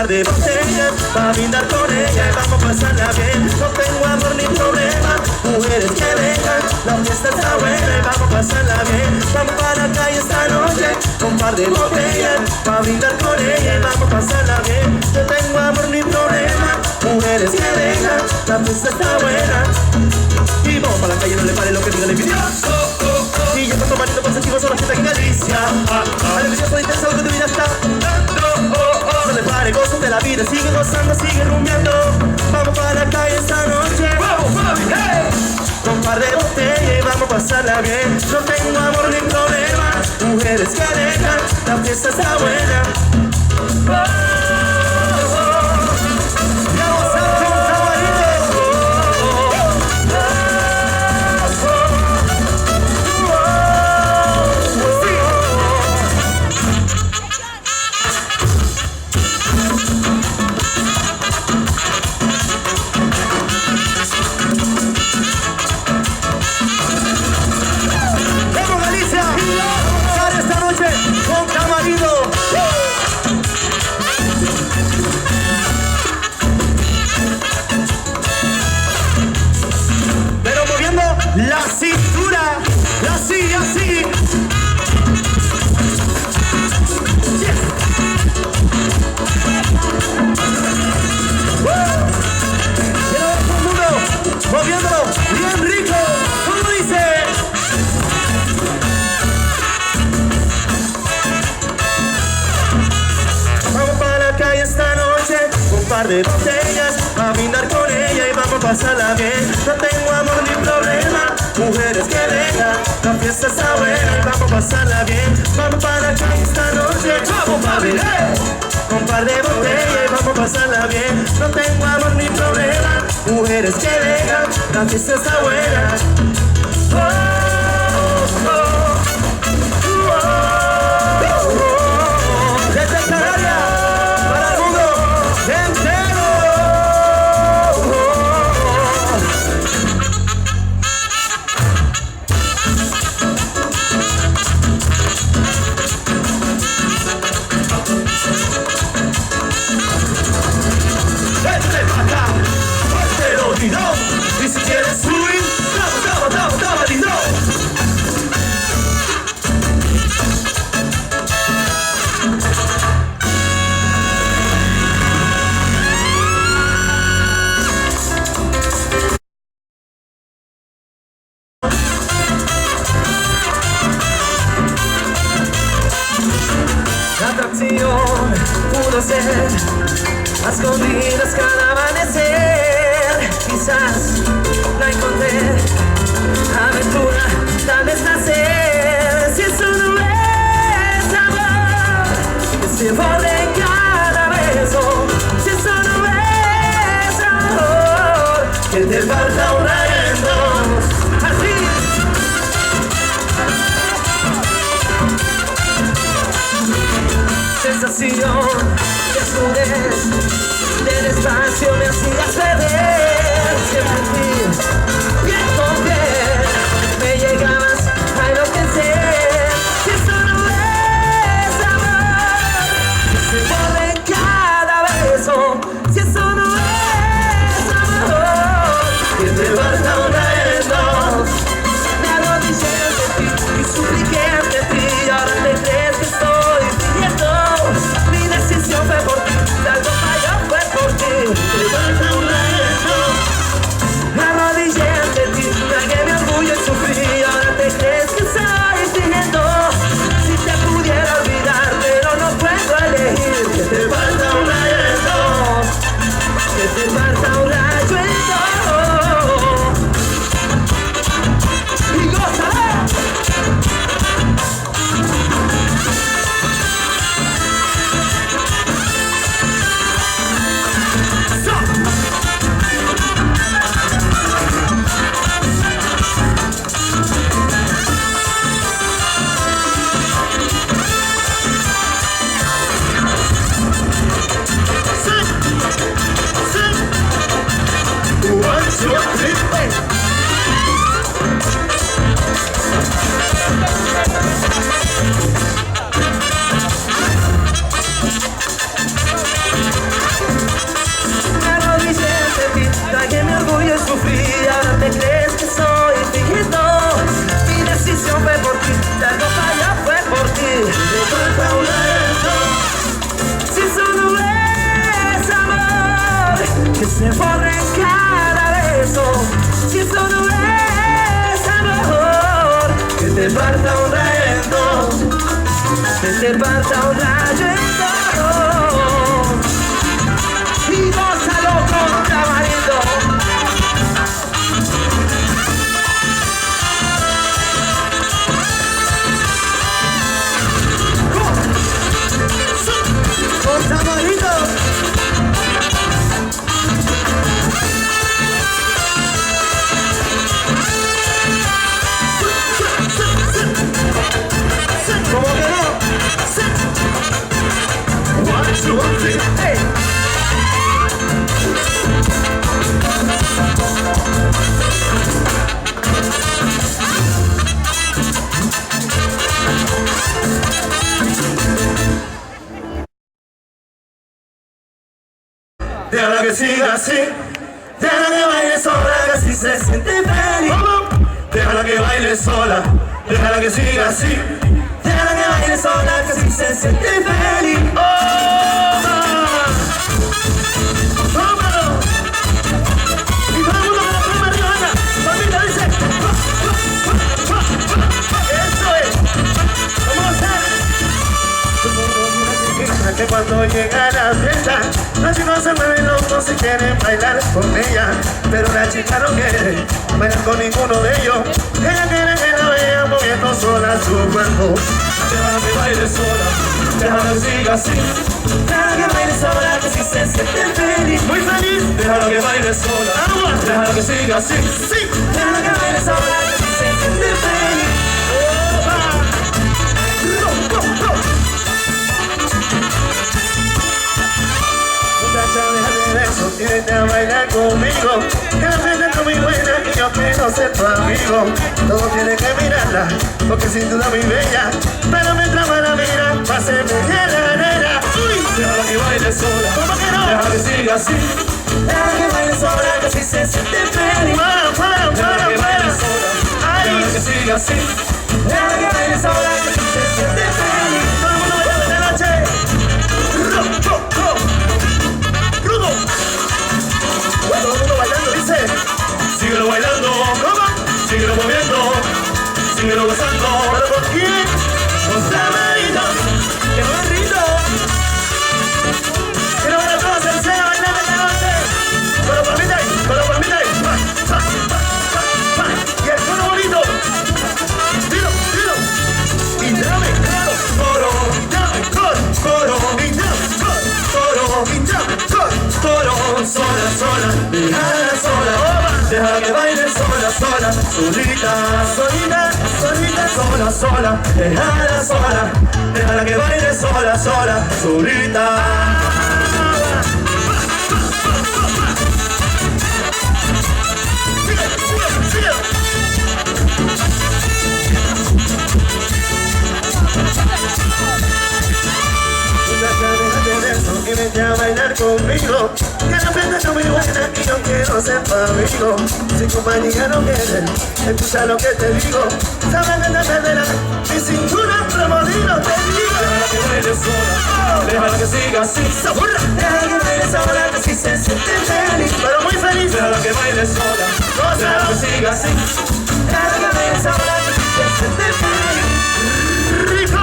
par de botellas para brindar con ella y vamos a pasarla bien. No tengo amor ni problema, mujeres que vengan, la fiesta está buena y vamos a pasarla bien. Vamos para la calle esta noche con un par de botellas para brindar con ella y vamos a pasarla bien. No tengo amor ni problema, mujeres que vengan, la fiesta está buena. Y vamos para la calle, no le pare lo que diga la envidioso. Y ya está tomando positivos son la fiesta en Galicia. Al envidioso intenso lo que tu vida está dando. No le pare, gozo de la vida, sigue gozando, sigue rumbeando. Vamos para la calle esta noche. Vamos, mami, hey. Con un par de botellas y vamos a pasarla bien. No tengo amor ni problema, mujeres que alejan, la fiesta está buena. La cintura, así, así. Yes. Quiero ver todo el mundo moviéndolo bien rico. ¿Cómo dice? Vamos para la calle esta noche, un par de botellas a brindar con ella y vamos a pasarla bien. No tengo amor ni problema, mujeres que vengan, la fiesta está buena y vamos a pasarla bien. Vamos para la calle esta noche, vamos para beber con un par de botellas y vamos a pasarla bien. No tengo amor ni problema, mujeres que vengan, la fiesta está buena. Oh, oh, oh, oh, oh. Desde Canarias para el mundo entero. Y si quieres subir, daba, dino. La atracción pudo ser a escondidas cada amanecer. Quizás la encontré, aventura, tal vez nacer. Si eso no es amor, que se borre en cada beso. Si eso no es amor, que te falta un rayito. Así. Sensación, desnudez, del espacio me hacías beber. Siempre fui te falta un rayito y gózalo con tamarito. Con tamarito. ¿Cómo que no? One, two, three, hey. Déjala que siga así, déjala que baile sola, que así se siente feliz. Déjala que baile sola, déjala que siga así, déjala que baile sola, que así se siente feliz. ¡Tómalo! Y todo el mundo con la palma arriba, anda. Palmita dice. Eso es. ¿Cómo está? Que cuando llega la fiesta, los chicos se mueven locos y quieren bailar con ella, pero la chica no quiere bailar con ninguno de ellos. Ella quiere que la vean moviendo sola su cuerpo. Déjala que baile sola, déjala que siga así, déjala que baile sola, que si se siente feliz, muy feliz. Déjala que baile sola, déjala que siga así, sí. Déjala que baile sola, que si se siente feliz. Eso, tienes a bailar conmigo, que la fiesta está muy buena y yo quiero ser tu amigo. Todo tiene que mirarla, porque sin duda muy bella, pero mientras me la mira, pase bien la nena. Déjala que baile sola, ¿cómo que no? Déjala que siga así, déjala que baile sola, que si se siente feliz. Déjala que baile sola, déjala que siga así, déjala que baile sola, que si se siente feliz. Todo el mundo bailando esta noche. Todo el mundo bailando, dice. Síguelo bailando, ¿cómo? Síguelo moviendo, síguelo gozando. ¿Pero por quién? Con tamarito, que no es rito. Quiero ver a todos en cena bailando esta noche. Con los palmitas ahí, con los palmitas ahí. Y el coro bonito. Tiro, tiro. Y dame coro, coro, y dame coro, coro, y dame coro, coro, y dame coro, coro. Sola, sola, déjala sola, déjala que baile sola, sola, solita, solita, solita, sola, sola, déjala sola, déjala que baile sola, sola, solita. Y vete a bailar conmigo, que la fiesta está muy buena y yo quiero ser tu amigo. Si compañía no quiere, escucha lo que te digo, sabes que te perderás y sin duda remolino te digo. Déjala que baile sola, déjala que siga así, saburra. Déjala que baile sola, que si se siente feliz, pero muy feliz. Déjala que baile sola, déjala que siga así, déjala que baile sola, que si se siente feliz. Rico.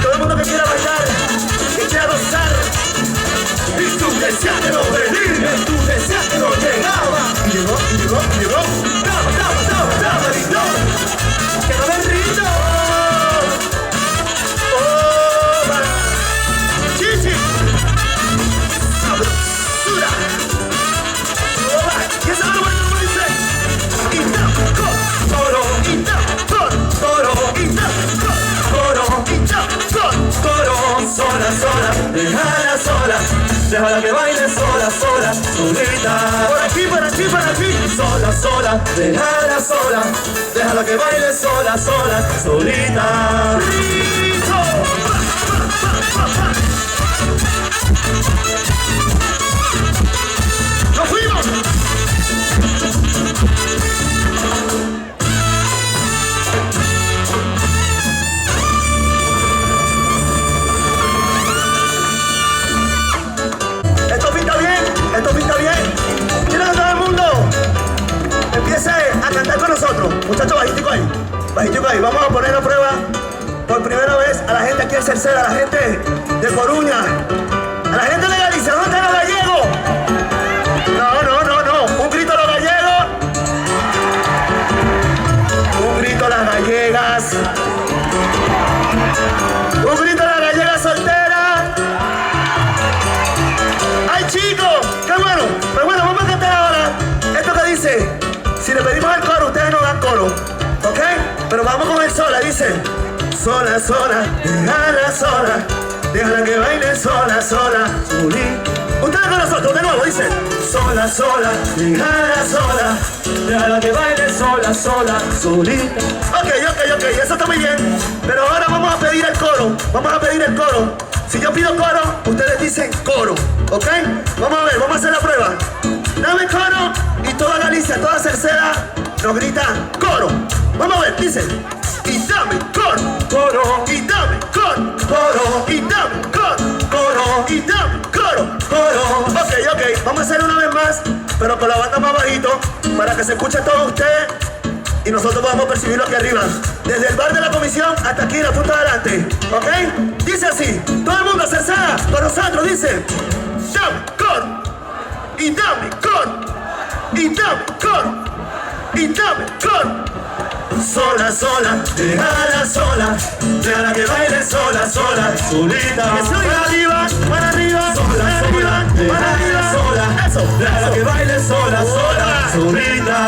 Todo el mundo que quiera bailar, que quiera gozar, y tú deseas que no venir, y tú deseas que no llegaba. Y llegó, y llegó, y llegó. Dama, dama, dama, dama, lindo. Que no ven rito. Oh, va. Chichi. Sabrosura. Oh, va. Y esa es la buena como dice. Y dama, coro, y dama, coro, y dama, coro, y dama. Sola, sola, déjala sola, déjala que baile sola, sola, solita. Por aquí, por aquí, por aquí. Sola, sola, déjala sola, déjala que baile sola, sola, solita. ¡Rico! ¡Nos fuimos! Esto pinta bien. Quiero que todo el mundo empiece a cantar con nosotros. Muchachos, bajitico ahí. Bajitico ahí. Vamos a poner a prueba aquí en Cerceda, a la gente de Coruña, a la gente de Galicia. ¿Dónde están los gallegos? No. Un grito a los gallegos. Un grito a las gallegas. Un grito a las gallegas solteras. ¡Ay, chicos! ¡Qué bueno! Pues bueno, vamos a cantar ahora esto que dice: si le pedimos el coro, ustedes no dan coro, ¿ok? Pero vamos con el sola, dice: sola, sola, déjala sola, déjala que baile sola, sola, solita. Ustedes con nosotros, de nuevo, dice: sola, sola, déjala sola, déjala que baile sola, sola, solita. Ok, eso está muy bien. Pero ahora vamos a pedir el coro, Si yo pido coro, ustedes dicen coro, ¿ok? Vamos a ver, vamos a hacer la prueba. Dame coro y toda Galicia, toda Cerceda nos grita coro. Vamos a ver, dice: y dame coro, coro, y dame coro, coro, y dame coro, coro, y dame coro, coro. Ok, vamos a hacer una vez más, pero con la banda más bajito, para que se escuche todo usted y nosotros podamos percibirlo aquí arriba. Desde el bar de la comisión hasta aquí en la punta de adelante, ¿ok? Dice así: todo el mundo Cerceda con nosotros, dice: dame coro, y dame coro, y dame coro, y dame coro. Sola, sola, déjala sola, déjala que baile sola, sola, solita. Que se oiga arriba, para arriba, sola, para arriba, para arriba, sola, eso, déjala que baile sola, sola, solita.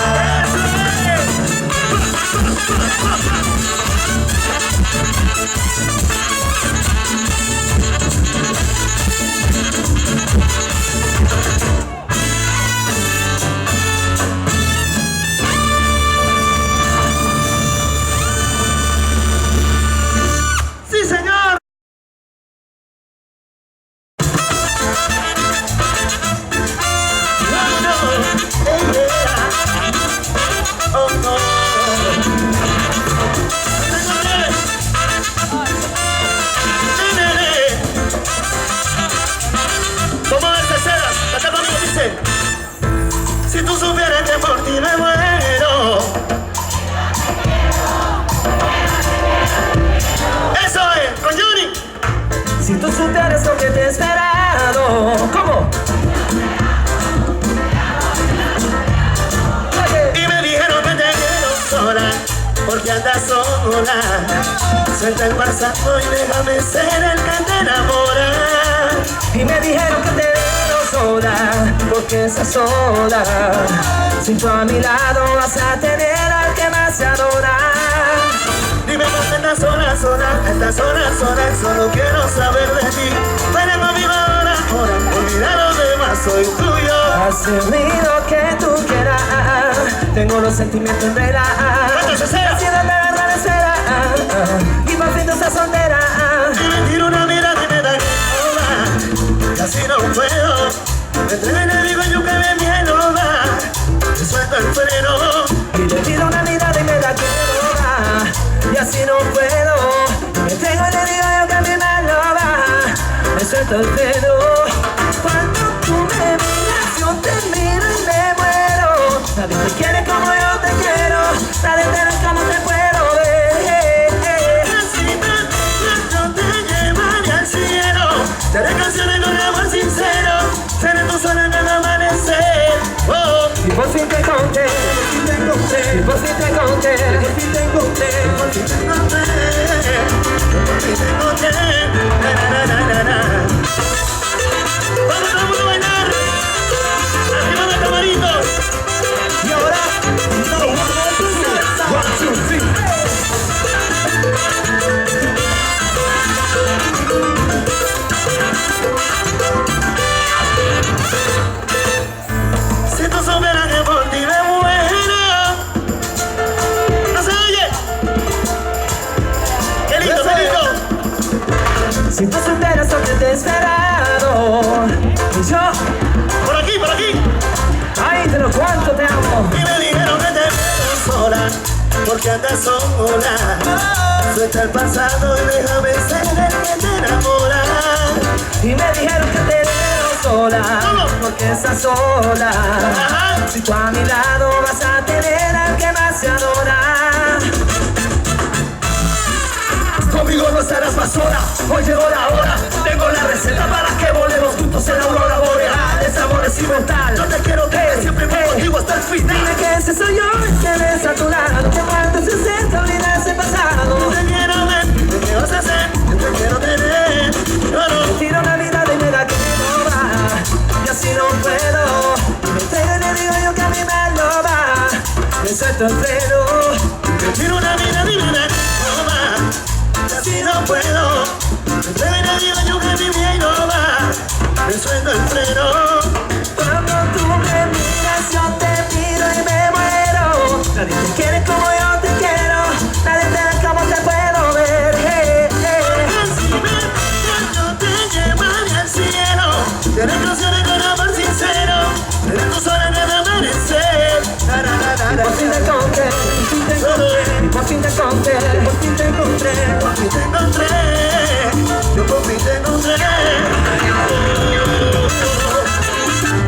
Si tú supieras que por ti me muero. Eso es, con Johnny. Si tú supieras lo que te he esperado. ¿Cómo? Y me dijeron que te quiero sola, porque andas sola. Suelta el pasado y déjame ser el que te enamora. Y me dijeron que te quiero sola, porque estás sola. Si tú a mi lado vas a tener al que más te adora. Dime por qué estás sola, solo quiero saber de ti. Pero no vivo ahora, olvida lo demás, soy tuyo. Haz de mí lo que tú quieras, tengo los sentimientos en vela. ¿Cuánto se Ha sido de verdad espera, y por fin tú estás soltera. Y me tiro una mirada y me da toda, y así no puedo. Entre el enemigo y yo que me miedo da, me suelto el freno. Y le tiro una mirada y me da toda, y así no puedo. Me tengo y le digo yo que a mí me lo da, me suelto el freno. Cuando tú me miras yo te miro y me muero. Nadie te quiere como yo te quiero, nadie te ve como te puedo ver. Así yo te llevaré al cielo, te haré canciones con amor sincero, seré tu sol en el amanecer. Oh. Y por fin te encontré, y por fin te encontré, y por fin te encontré, y por fin te encontré, Vamos todo el mundo a bailar. Arriba de camaritos. y ahora no, 1, 2, 3. Si tú supieras que por ti me muero. ¿No se oye? ¡Qué lindo, qué lindo! Si tú supieras lo que te he esperado, y yo, Por aquí, ay, te lo cuento, te amo. Y me dijeron que te veo sola, porque andas sola. Suelta el pasado y déjame ser el que te enamora. Y me dijeron que te veo sola, porque estás sola. Ajá. Si tú a mi lado vas a tener al que más te adora. Conmigo no estarás más sola. Hoy llegó la hora, tengo la receta para que volemos juntos en la aurora boreal. Ese amor es inmortal, yo te quiero tener siempre contigo hasta el final. Dime que ese soy yo, que ves a tu lado, que cuando se sienta olvida ese pasado. Yo te quiero ver, ¿qué vas a hacer? Yo te quiero tener. Me tiro la vida y me da que no va, y así no puedo. Me entrego y le digo yo que a mí me lo va, me suelto el freno. Me tiro una vida divina, no va, y así no puedo. Me entrego y le digo yo que mi bien no va, me suelto el freno. Cuando tú me miras yo te miro y me muero. Nadie te quiere como yo te quiero, nadie te ve como te puedo ver. Cuando te llevaré al cielo, tienes ilusiones con amor sincero, eres tu sola de amanecer. Por fin te encontré, por fin te encontré, por fin te encontré, por fin te encontré. Yo por fin te encontré.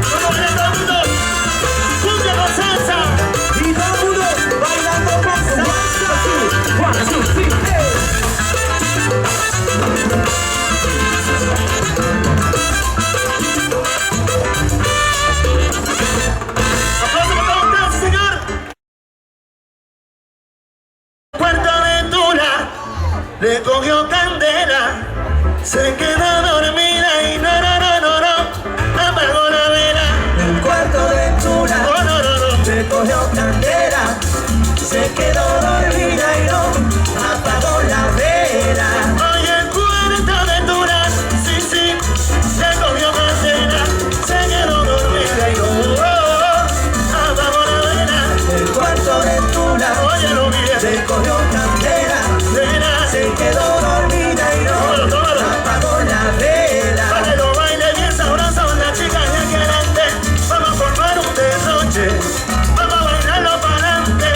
Vamos a todo el mundo, cumbia con salsa. Y todo el mundo bailando con salsa. 1, 2, 3, Aplausos para todos ustedes, señor. Puerto Ventura le cogió candela, se quedó dormida y no, apagó la vela. el cuarto de Ventura Oh, no. se cogió candela, se quedó dormida y no apagó la vela. Oye, el Puerto Ventura, sí, se cogió candela, se quedó dormida y no, apagó la vela. El cuarto de Ventura Óyelo bien, se cogió candela, nena, se quedó dormida y no tómalo. apagó la vela. Pa' que lo baile bien sabroso, la chica ya querente. Vamos a formar un derroche, vamos a bailarlo para adelante,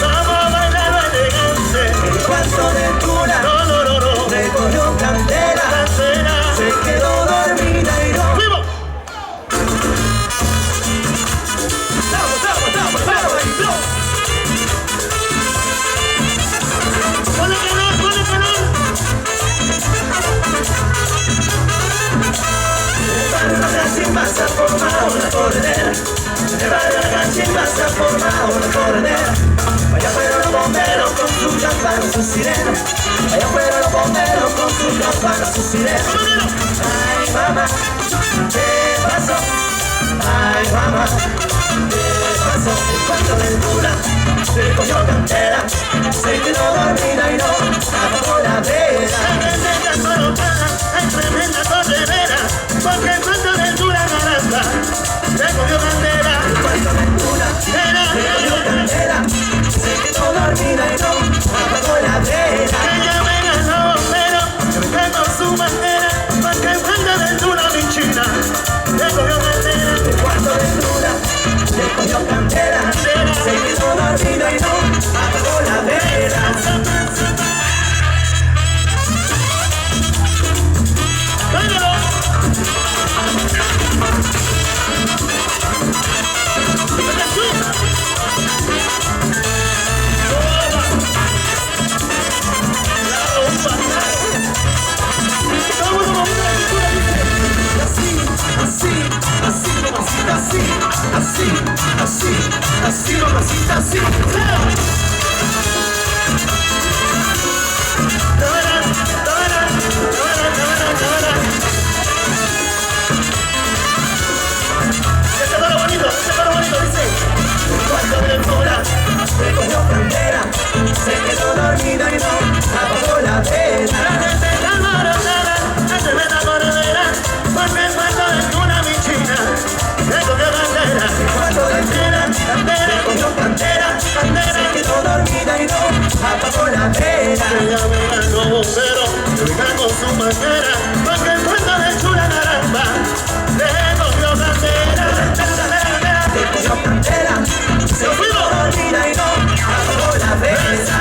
vamos a bailarlo elegante. El cuarto de Ventura No, se cogió candela, candela. se quedó dormida y no. ¡Vivo! ¡Ponle calor, ponle calor! El barrio La Cachimba se ha formado una corredera. El barrio La Cachimba se ha formado una corredera. Allá fueron los bomberos con sus campanas, sus sirenas. Allá fueron los bomberos con sus campanas, sus sirenas. Ay, mamá, ¿qué pasó? Ay, mamá, ¿qué pasó? El cuarto de Ventura se cogió candela, se quedó dormida y no apagó la vela. Es tremenda corredera, porque el cuento de Ventura Caramba le cogió candela. El cuarto de Ventura se cogió candela, se quedó dormida y no apagó la vela. Ella venga los bomberos, que con su bandera, porque el cuento de Ventura mi china le cogió candela. El cuarto de Ventura se cogió candela, se quedó dormida y no apagó la vela. ¡Báilalo! Así, mamacita, así. Se cogió candela, se quedó dormida y no apagó la vela. Cuando de Ventura se cogió candela, se quedó dormida y no apagó la vela. Ella venga los bomberos, venga con su manguera, porque el cuento de Chula Caramba le cogió candela. Se cogió candela, se quedó dormida y no apagó la vela.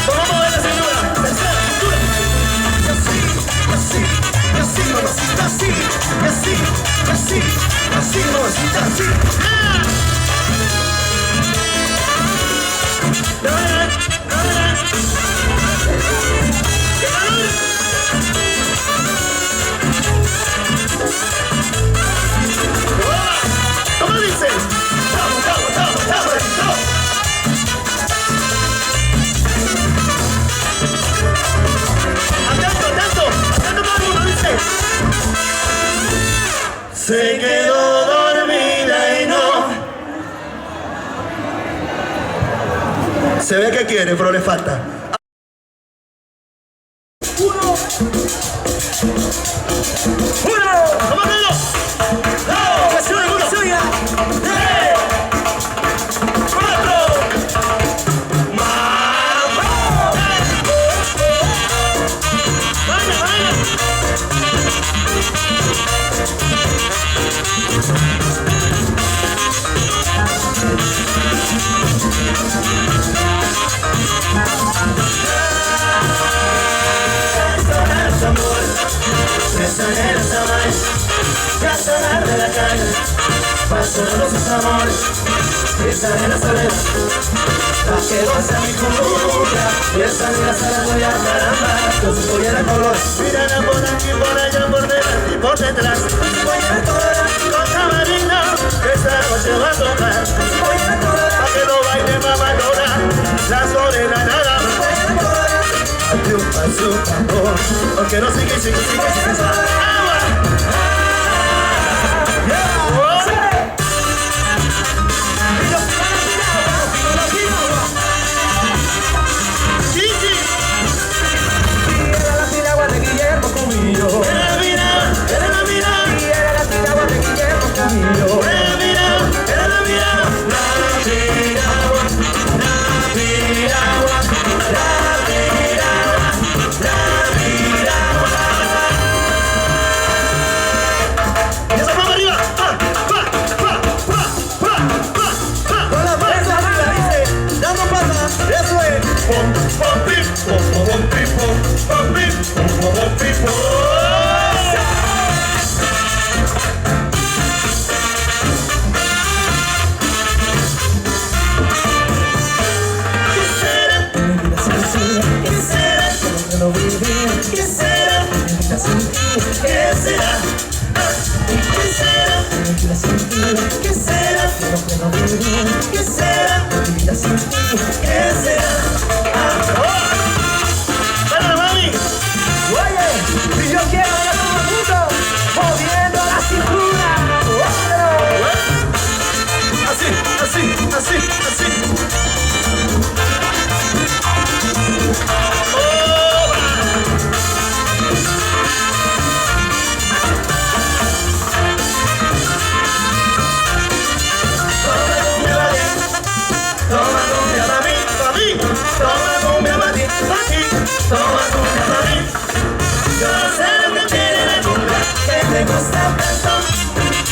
Vamos a ver la cintura. cosita así. ¿Cómo dice? Vamos, vamos, vamos, vamos, vamos. Atento, atento, atento todo el mundo, dice. Se quedó dormida y no. Se ve que quiere, pero le falta. Uno. ¡Vamos, Pedro! ¡Dos! ¡Suya! ¡Tres! ¡Cuatro! ¡Vamos! ¡Vaya, vaya! Ya sonar de la calle, pasaron sus amores, esa es la soledad, la que goza mi cumbia, y esa vida se la voy a caramba, con su pollera color. Mírala por aquí, por allá, por delante y por detrás, con su pollera color, con camarino, que esta noche va a tocar, con su pollera color, pa' que lo baile mamadora, la soledad nada más, triunfa su amor, porque no sigue, agua.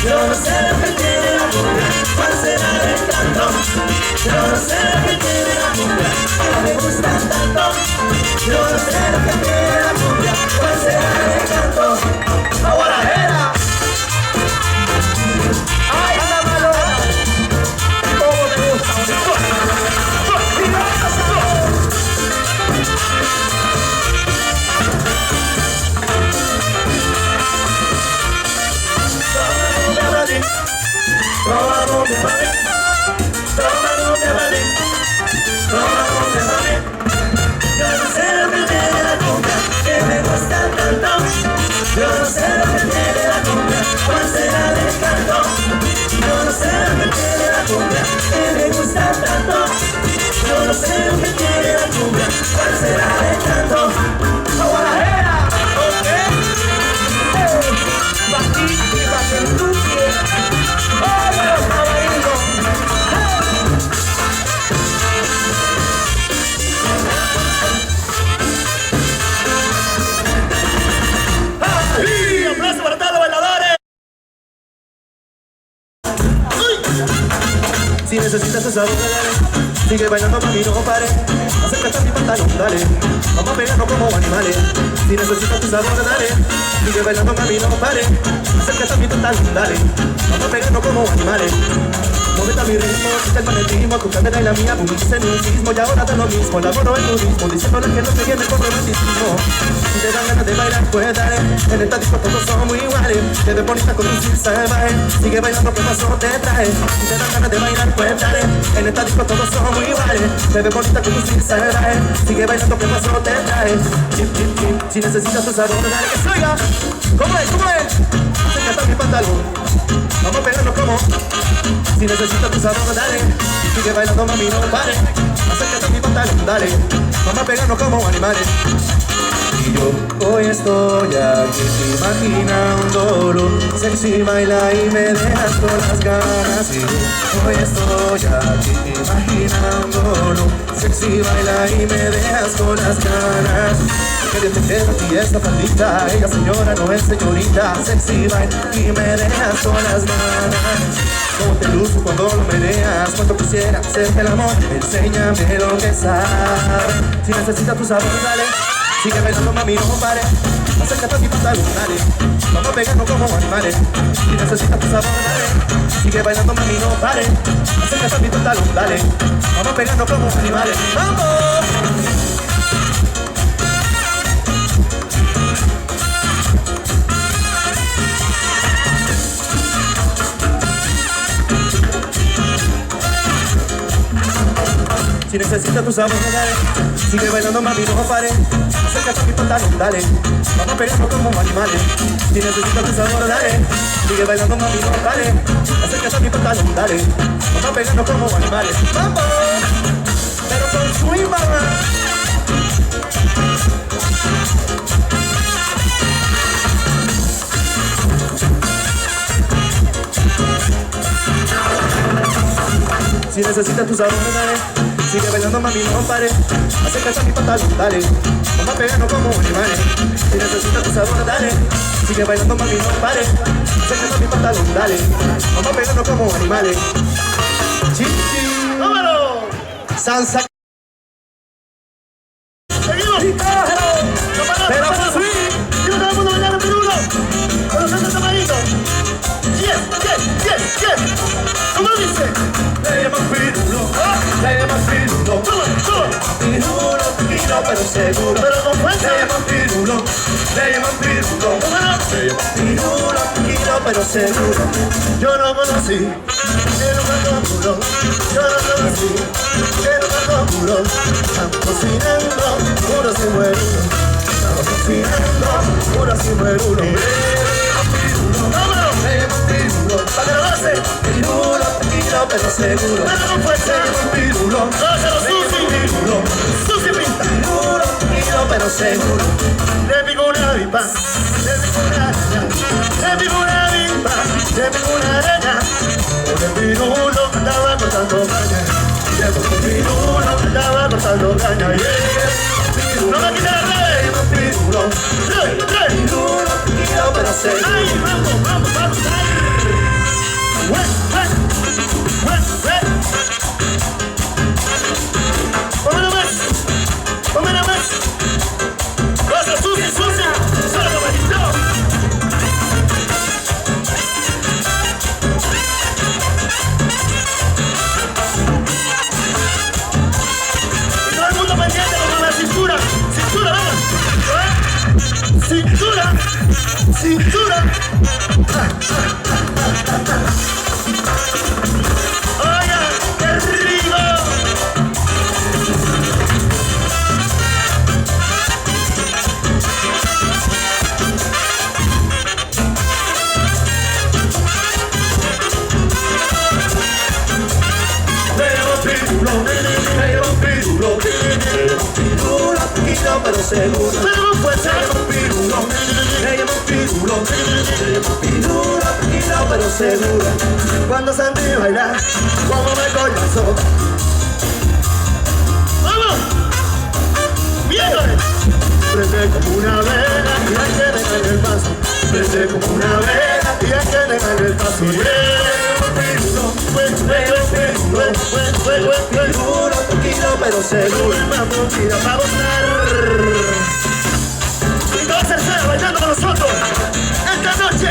Yo no sé lo que tiene la cumbia, cuál será el encanto. Yo no sé lo que tiene la cumbia, que me gusta tanto. Yo no sé lo que tiene la cumbia, cuál será el encanto. Ahora era. Ay, la malona, cómo me gusta. Toma cumbia para mí, toma cumbia para mí, toma cumbia para mí. Yo no sé lo que tiene la cumbia, que me gusta tanto. Yo no sé lo que tiene la cumbia, cuál será el encanto. Yo no sé lo que tiene la cumbia, que me gusta tanto. Yo no sé lo que tiene la cumbia, cuál será el encanto. ¡Aguarajera! ¿Ok? Pa' ti y pa' que tú quieras. ¡Aplausos para todos los bailadores! Si necesitas esa boca, dale. Sigue bailando para mí, no pare. Acércate a mi pantalón, dale. Vamos a pegarnos como animales. Si necesitas tu sabor, dale. Sigue bailando para mí, no pare. acércate a mi pantalón, dale. Vamos a pegarnos como animales. Muévete a mi ritmo, quita el magnetismo, tu cámara y la mía, boom, dice un sismo. Y ahora da lo mismo, el amor o el turismo, diciéndole que no te viene con romanticismo. Si te dan ganas de bailar, pues dale. En esta disco todos somos iguales. Te ves bonita con un sin salvaje. Sigue bailando, ¿qué pasó? Te traje. Si te dan ganas de bailar, pues dale. En esta disco todos somos iguales. Te ves bonita con un sin salvaje. Sigue bailando, ¿qué pasó? Te traje. Chip, chip, chip. Si necesitas tu sabor, dale que salga. ¿Cómo es? ¿Cómo es? Acércate a mi pantalón. Vamos a pegarnos como. Si necesitas tu sabor, dale. Sigue bailando, mami, no pare. Acércate a mi pantalón, dale. Vamos a pegarnos como animales. Y yo hoy estoy aquí imaginándolo. Sexy baila y me dejas con las ganas. Y yo hoy estoy aquí imaginándolo. Sexy baila y me dejas con las ganas. Que bien te queda a ti esta faldita. Ella señora no es señorita. Sexy baila y me dejas con las ganas. Cómo te luces cuando lo meneas. Cuánto quisiera hacerte el amor. Enséñame lo que sabes. Si necesitas tu sabor, dale. Sigue bailando, mami, no pare. Acércate a mi pantalón, dale. Vamos a pegarnos como animales. Si necesitas tu sabor, dale. Sigue bailando, mami, no pare. Acércate a mi pantalón, dale. Vamos a pegarnos como animales. ¡Vamos! Si necesitas tu sabor, dale. Sigue bailando, mami, no pare. Acércate a mi pantalón, dale. Vamos a pegarnos como animales. Si necesitas tu sabor, dale. Sigue bailando, mami, no pare. Acércate a mi pantalón, dale. Vamos a pegarnos como animales. ¡Vamos! Pero con swing, mamá. Si necesitas tu sabor, dale. Sigue bailando, mami, no pare. Acércate a mi pantalón, dale. Vamos a pegarnos como animales. Si necesitas tu sabor, dale. Sigue bailando, mami, no pare. Acércate a mi pantalón, dale. Vamos a pegarnos como animales. Chichi. ¡Vámonos! Salsa. Seguimos. Pero con swing. Quiero todo el mundo bailando pirulo. Con los santos tamaritos. Yes, yes, yes, yes. ¿Cómo dice? Le llaman pirulo. Le llaman pirulo. Pirulo, tranquilo, pero seguro. Pero con fuerza. Le llaman pirulo. Le llaman pirulo. Le llaman pirulo, tranquilo, pero seguro. Yo no conocí, quiero un cálculo. Yo no conocí, quiero un cálculo. Estamos cocinando, puro sin muere uno. Estamos cocinando, puro sin muere uno. ¡Vámonos! Le llaman pirulo. ¡Para que lo hace! Pirulo, tranquilo, pero seguro. ¡Dale con fuerza! Le llaman pirulo. ¡Dáselo, Susi! Pirulo. ¡Susi pinta! Pirulo, tranquilo, pero seguro. Le pico una vipa, le pico una araña, le pico una vipa, le pico una araña. Con el pirulo andaba cortando caña, y con el pirulo andaba cortando caña. No me quita la red, Pirulo. red. Pirulo, tranquilo, pero seguro. ¡Ay, vamos, vamos, vamos! ¡Póngalo más! ¡Póngalo más! ¡Cosa, Susi, Susi! ¡Solo caballito! Y todo el mundo pendiente con la cintura. ¡Cintura, vamos! ¡Cintura! ¡Cintura! ¡Oiga, qué rico! Pirulo, tranquilo, pero seguro. Pero no puede ser. Pirulo. Le llaman pirulo. Pirulo, tranquilo, pero seguro. Cuando sentí bailar, como me colapsó. ¡Vamos! ¡Miércoles! Prende como una vela y hay que dejar el paso. Prende como una vela y hay que dejar el paso. Pirulo, tranquilo, pero seguro. Una movida para gozar. Y todos terceros bailando con nosotros esta noche.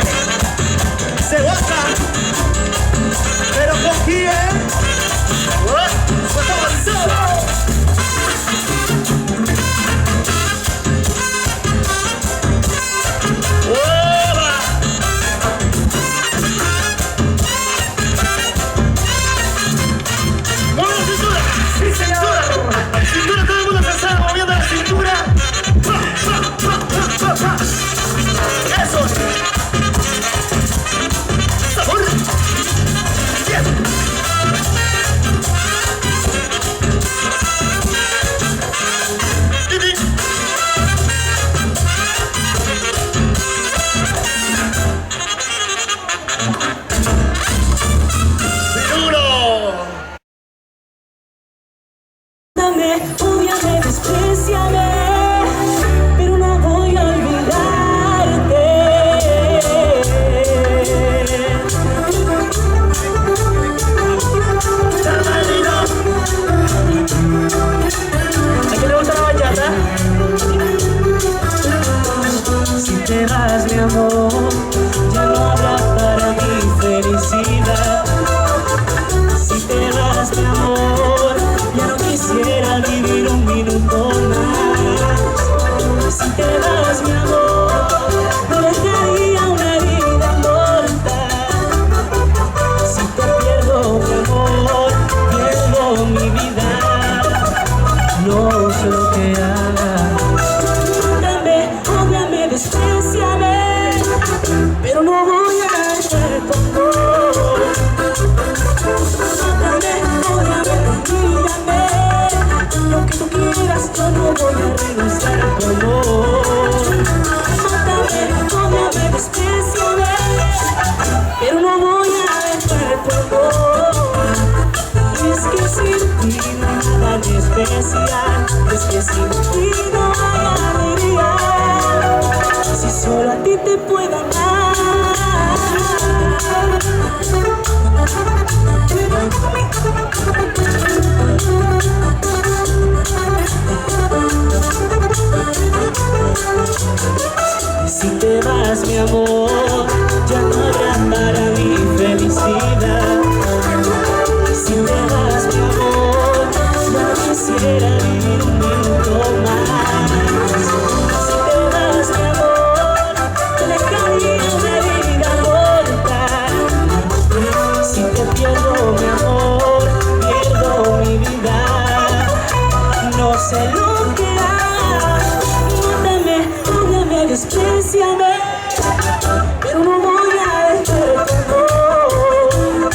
despréciame, pero no voy a olvidarte. ¿A quién le gusta la bachata? Si te vas, mi amor, ya no habrá para mi felicidad. Si te vas, mi amor, ya no quisiera vivir un minuto más. Si te vas, mi amor, no dejaría una herida mortal. Si te pierdo, mi amor, pierdo mi vida. No sé lo que hagas. Ódiame, despréciame, pero no voy a darte tu amor. Mátame, ódiame, humíllame, lo que tú quieras, yo no voy a renunciar a tu amor. Mátame, ódiame, despréciame, pero no voy a darte tu amor. Y es que sin ti no hay nada de especial, es que sin ti no hay alegría. Si solo a ti te puedo amar. Si te vas, mi amor, ya no habrá para mi felicidad. Si te vas, mi amor, ya no quisiera vivir un minuto más. Si te vas, mi amor, te dejaría una herida mortal. Si te pierdo, mi amor, pierdo mi vida. No sé lo que hagas. Mátame, ódiame, despréciame, pero no voy a dejar tu amor.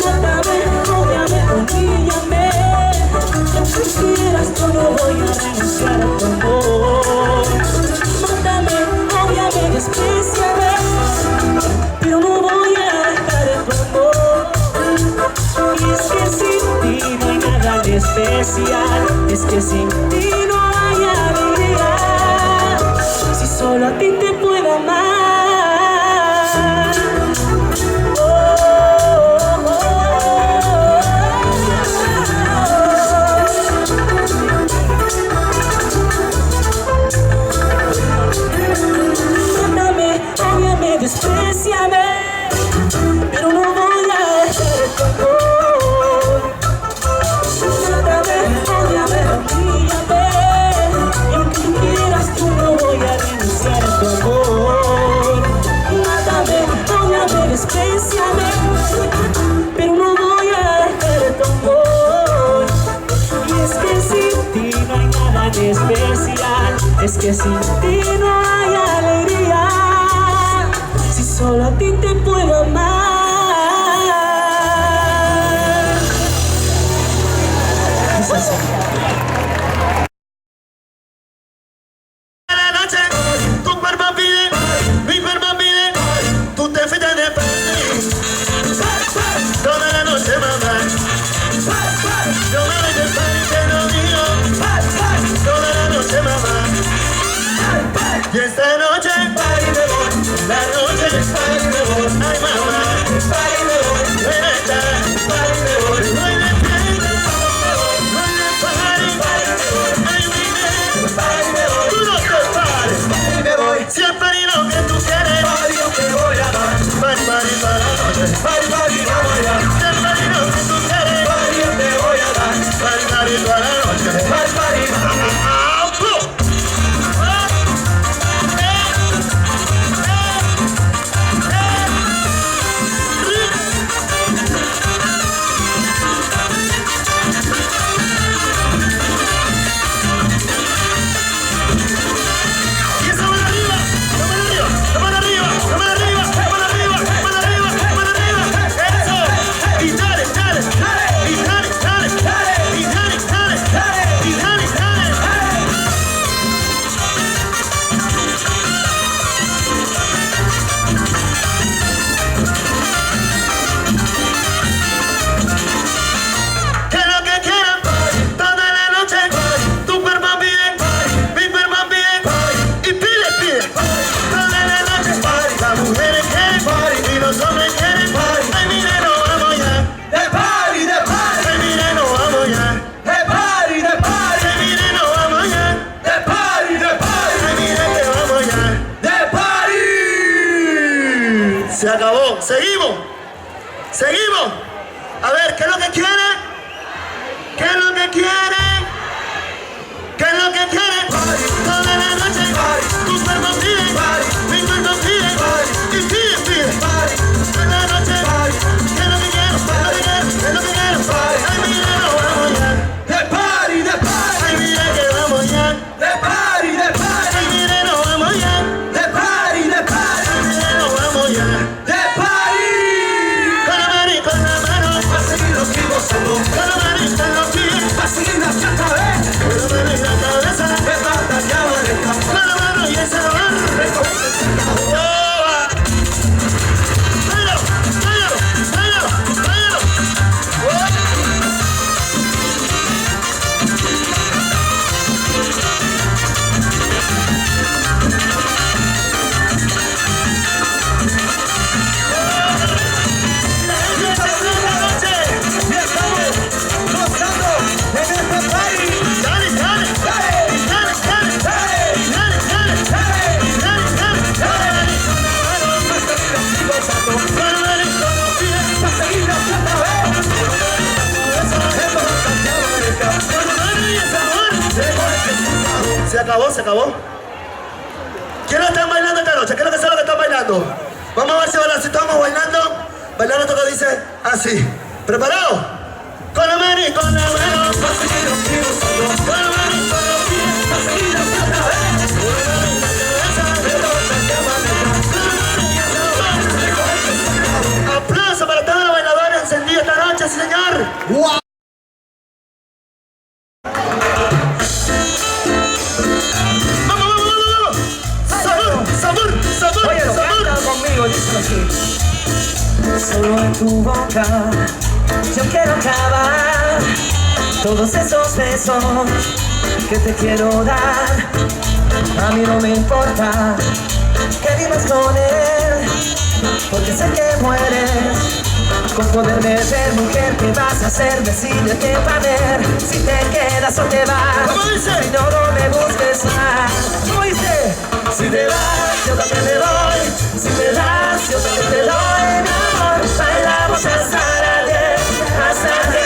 Mátame, ódiame, humíllame, lo que quieras, yo no voy a renunciar a tu amor. Mátame, ódiame, despréciame, pero no voy a dejar tu amor. Y es que sin ti no hay nada de especial, es que sin ti no hay alegría. Si solo a ti te puedo amar. Mátame, ódiame, despréciame, pero no voy a dejar tu amor. Mátame, ódiame, humíllame, y aunque tú quieras, yo no voy a renunciar a tu amor. Mátame, ódiame, despréciame, pero no voy a dejar tu amor. Y es que sin ti no hay nada de especial, es que sin ti no hay alegría. Si solo a ti te puedo amar. Es así. La noche, tu cuerpo pide, mi cuerpo pide, tú te fuiste de París. Toda la noche, mamá, yo me voy de París, te lo digo. Toda la noche, mamá, y esta noche, la noche es París, me voy. Ay, mamá, ven acá, voy de fiesta, voy de París, ay, vine, tú no te pares. Siempre y lo que tú quieres, te voy a dar. París para la noche, siempre y lo que tú quieres, te voy a dar. París para la noche, y dale, Seguimos. A ver, ¿qué es lo que quiere? ¿Qué es lo que quiere? ¿Qué es lo que quiere? Toda la noche, tu cuerpo pide, mi cuerpo pide, y pide, pide. Toda la noche, ¿qué es lo que quiero? ¿Qué es lo que quiero? ¿Qué es lo que quiero? Ay, mira, no vamos ya. De party, de party. Ay, mira que vamos ya. De party, de party. Ay, mira, no vamos ya. De party, de party. Ay, mira, no vamos ya. De party. Con la mano y con la mano, Va a seguir los vivos solo. con la mano y con los pies, Va a seguir la chata, ¿eh? con la mano y la cabeza, Me mata, ya va de casa. con la mano y el sabor. ¡Oh! ¡Tráelo! ¡Tráelo! ¡Tráelo! ¡Tráelo! Y estamos gozando en este party. ¡Dale, dale! ¡Dale, dale! ¡Dale, dale! ¡Dale, dale! Va a seguir así gozando. Con la mano y con los pies, Va a seguir la chata, ¿eh? Me mata, ya va de casa. con la mano y el sabor. Se acabó, se acabó. ¿Quién lo están bailando esta noche? ¿Qué es lo que sabe lo que están bailando? Vamos a ver si ahora sí estamos bailando. Bailando esto que dice así. ¿Preparado? Con la mano y con la mano. Va a seguir los vivos solo. Con la mano y con los pies. Va a seguir la chata, ¿eh? Con la mano y la cabeza. Me mata, ya va de casa. Con la mano y el sabor. Aplauso para todos los bailadores encendidos esta noche, sí, señor. ¡Vamos, vamos, vamos, vamos! ¡Sabor, sabor, sabor, Oye, lo sabor! canta conmigo, díselo así. Solo en tu boca yo quiero acabar todos esos besos que te quiero dar. A mí no me importa que vivas con él, porque sé que mueres con poderme ver, mujer. ¿Qué vas a hacer? Decídete para ver si te quedas o te vas. ¿Cómo dice? Si no, no me busques más. ¿Cómo dice? Si te vas, yo también me voy. Si te das, yo también te doy, mi amor. Bailamos hasta las 10, hasta que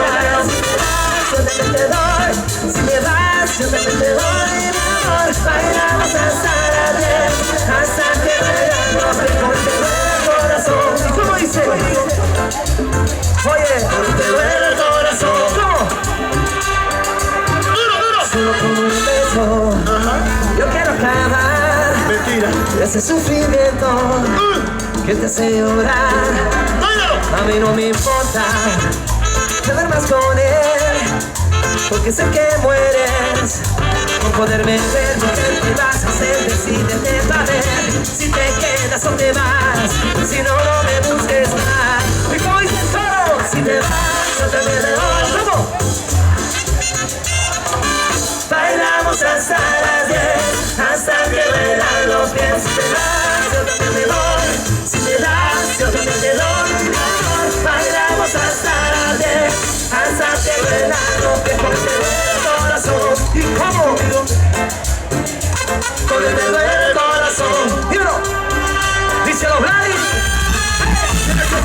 vayamos. Si te das, yo también te doy. Si me das, yo también te doy, mi amor. Bailamos hasta las 10, hasta que vayamos. Porque duele el corazón. ¿Y cómo dice? Oye, te duele el corazón. ¿Cómo? ¡Duro, duro! Solo con un beso yo quiero acabar Mentira. ese sufrimiento que te hace llorar. ¡Báilalo! A mí no me importa quedar más con él, porque sé que mueres por poderme ver. Mujer, ¿qué vas a hacer? Decídete para ver si te quedas o te vas. Si no, no me busques más. Y como dice todo, si te vas, yo también me voy. ¿Cómo? Bailamos hasta las 10, hasta que vean los pies. Si te das, yo también me voy. Si te das, yo también te doy, mi amor. Bailamos hasta las 10, hasta que vean los pies. Porque te duele el corazón. ¿Y cómo? Porque te duele el corazón. Dímelo. Díselo, Vladi.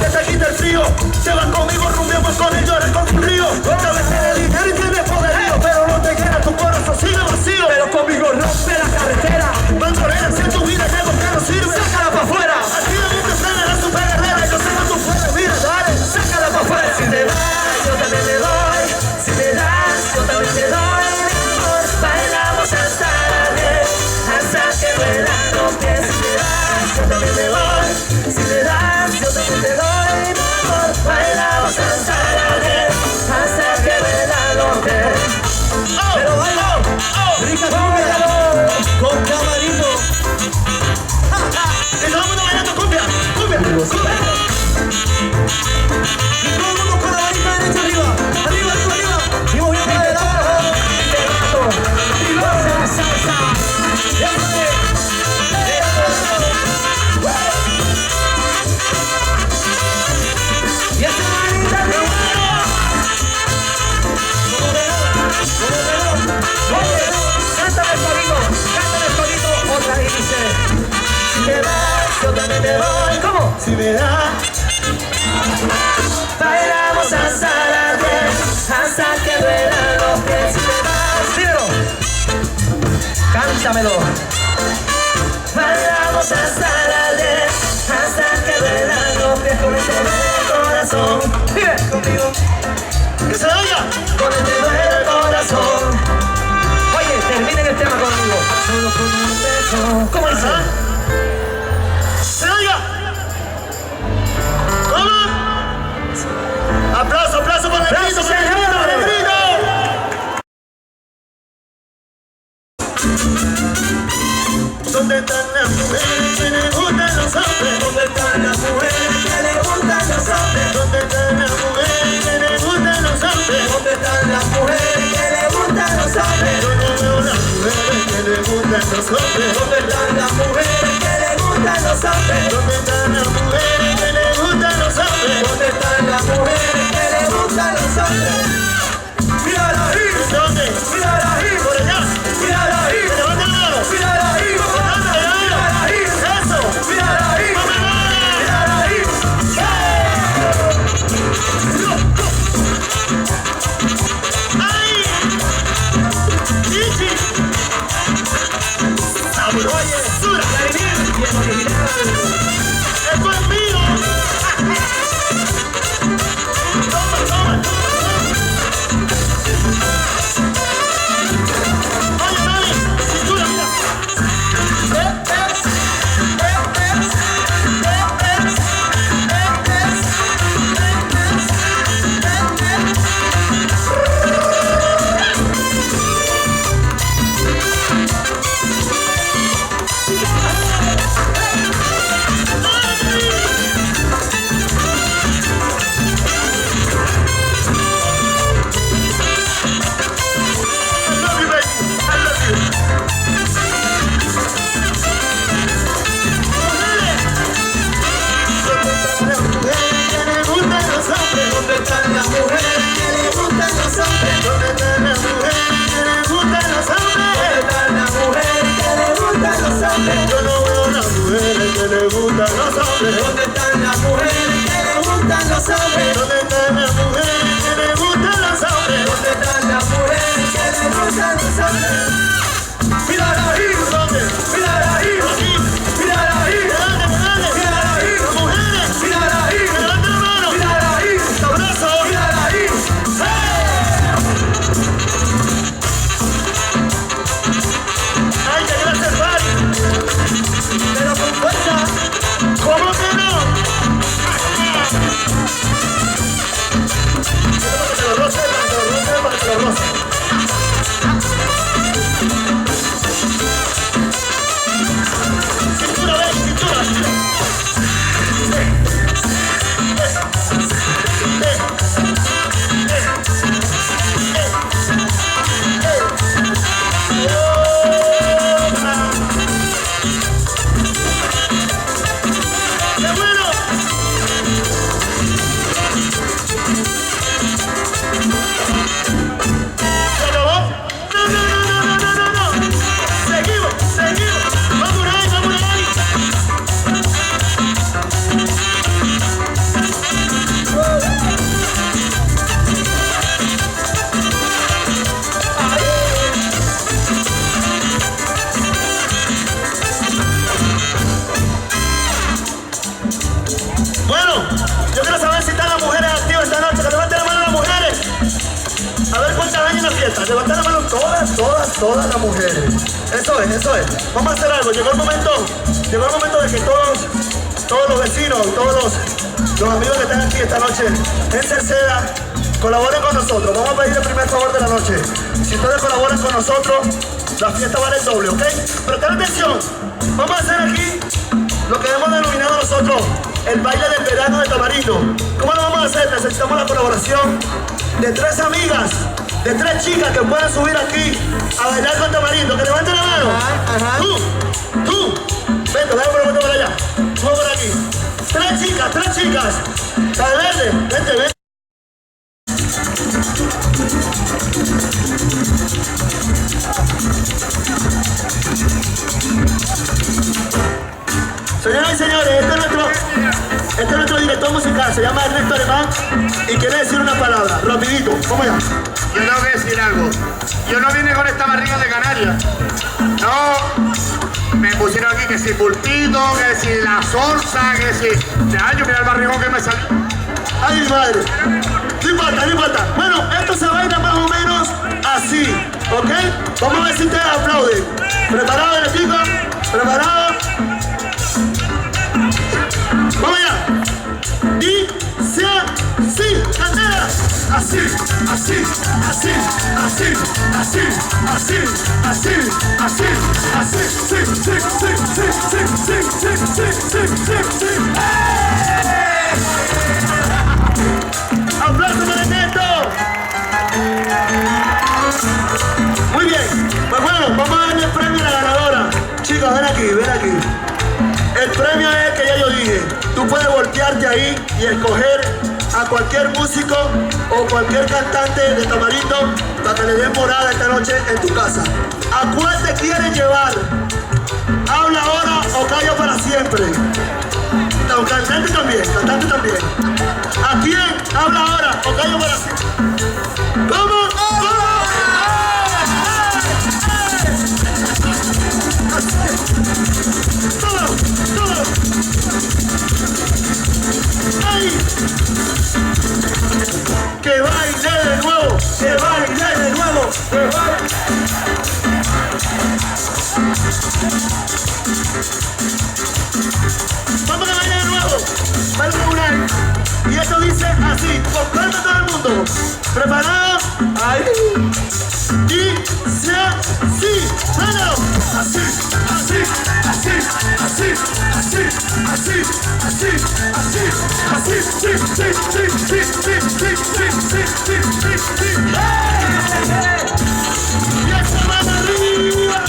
Que te quita el frío. Se van conmigo, rumbiamos con ellos, eres con un río. Sabes que el dinero y tienes poderío, pero no te llena tu corazón, sigue vacío. Pero conmigo rompe la carretera. Van por ella, si en tu vida es algo que no sirve. Sácala para afuera. Aquí la gente frena, la super guerrera, yo sé que tú puedes, mira, dale. Sácala para afuera. Si te vas, yo también te doy. Si te das, yo también te doy, mi amor. Bailamos hasta las 10, hasta que vuelan los pies. Si te das, yo también te doy. Si te das, yo también te doy, mi amor. Bailamos hasta las 10, hasta que vuelan los pies. Pero baila, rica cumbia, con camarito. Y todo el mundo bailando cumbia, cumbia, cumbia. Y todo el mundo con la manita derecha arriba, arriba, arriba, arriba. Y moviendo la de abajo. Te mato. Y luego salsa. Ya sabes. Y esta manita arriba. Como verón. Oye, cántame solito, otra y dice. Si te vas, yo también te voy. ¿Cómo? Si me das, Cántamelo. Bailamos hasta las 10, hasta que duelan los pies con el dedo del corazón. Vive conmigo. ¡Que se oiga! Con el dedo del corazón. Oye, terminen el tema conmigo. Solo con un beso. ¿Cómo dice? ¡Se oiga! ¿Cómo? ¡Aplauso, aplauso por el grito, por el grito, por el grito! ¿Dónde están las mujeres que le gustan los hombres? ¿Dónde están las mujeres que le gustan los hombres? ¿Dónde están las mujeres que le gustan los hombres? ¿Dónde están las mujeres que le gustan los hombres? Yo no veo las mujeres que le gustan los hombres. ¿Dónde están las mujeres que le gustan los hombres? ¿Dónde están las mujeres que le gustan los hombres? ¿Dónde están las mujeres que le gustan los hombres? Mírala ahí, ¿Dónde? mírala ahí, Por allá. mírala ahí, ¡Que levanten la mano! mírala ahí, mírala ahí, ¡Eso! mírala ahí, mírala ahí. ¡Ay! ¡Ichi! ¡Sabrosura! Bien original. ¡Esto es mío! ¡Toma, toma! ¡Oye, mami! ¡Cintura, mira! I love you, baby! I love you! ¿Dónde están las mujeres que le gustan los hombres? ¿Dónde están las mujeres que le gustan los hombres? ¿Dónde están las mujeres que le gustan los hombres? Yo no veo las mujeres que le gustan los hombres. ¿Dónde están las mujeres que le gustan los hombres? ¿Dónde están las mujeres que le gustan los hombres? ¿Dónde están las mujeres que le gustan los hombres? Mírala ahí, ¿Dónde? mírala ahí, Aquí. mírala ahí, ¡Dale, dale! mírala ahí, ¡Las mujeres! mírala ahí, ¡Que levanten la mano! mírala ahí, ¡Sabroso! mírala ahí. ¡Ay, que gracias, Pari! Pero con fuerza. ¿Cómo que no? Para que lo roce, para que lo roce, para que lo roce. Cintura, ven, cintura. ¡Qué bueno! ¿Se acabó? No, no, no, no, no, no, no, no. Seguimos, seguimos. Vamos ahí, vamos ahí. Bueno, yo quiero saber si están las mujeres activas esta noche. Que levanten la mano las mujeres. A ver cuántas hay en la fiesta. Levanten la mano todas las mujeres. Eso es, eso es. Vamos a hacer algo. Llegó el momento de que todos los vecinos, todos los amigos que están aquí esta noche en Cerceda colaboren con nosotros. Vamos a pedir el primer favor de la noche. Si ustedes colaboran con nosotros, la fiesta vale el doble, ¿ok? Pero ten atención. Vamos a hacer aquí lo que hemos denominado nosotros el baile del verano de Tamarindo. ¿Cómo lo vamos a hacer? Necesitamos la colaboración de 3 amigas, de 3 chicas que puedan subir aquí a bailar con Tamarindo. Que levanten la mano. Ajá. Tú. Vente, dale por allá. Sube por aquí. 3 chicas. Dale, vente. Señoras y señores, este es nuestro director musical, se llama Ernesto Alemán y quiere decir una palabra, rapidito, ¿cómo ya? Yo tengo que decir algo. Yo no vine con esta barriga de Canarias No, me pusieron aquí que si pulpito, que si la salsa, que si... Ya, yo mira el barrigón que me salió. Ay, mi madre. No importa, no importa. Bueno, esto se baila más o menos así, ¿ok? Vamos a ver si ustedes aplauden. ¿Preparado el equipo? ¿Preparado? Vamos allá. Dice así, candela. Así, así, así, así, así, así, así, así, así, sí, sí, sí, sí, sí, sí, sí, sí, sí, sí. ¡Aplausos para Neto! Muy bien, pues bueno, vamos a darle el premio a la ganadora. Chicos, ven aquí, ven aquí. El premio es el que ya yo dije. Tú puedes voltearte ahí y escoger a cualquier músico o cualquier cantante de Tamarindo para que le den morada esta noche en tu casa. ¿A cuál te quieren llevar? ¿Habla ahora o callo para siempre? No, cantante también, cantante también. ¿A quién? ¿Habla ahora o callo para siempre? ¿Cómo? ¡Todo! ¡Todo! ¡Ay! ¡Que baile de nuevo! ¡Que baile de nuevo! ¡Que baile! Vamos a bailar de nuevo. Vamos a unar. Y esto dice así. Con calma todo el mundo. ¿Preparado? Ahí. Dice así. Bueno. Así, así, así, así, así, así, así, así, así, sí, sí, sí, sí, sí, sí, sí, sí, sí, sí. Y esa mano arriba.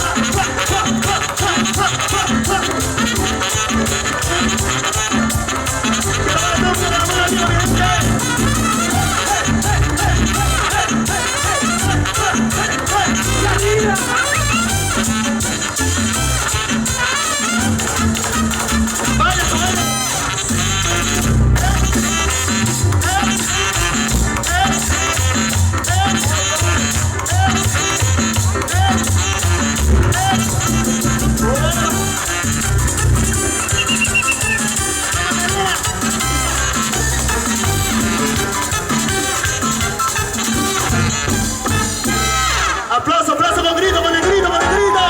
Aplauso, aplauso con grito, con el grito, con el grito.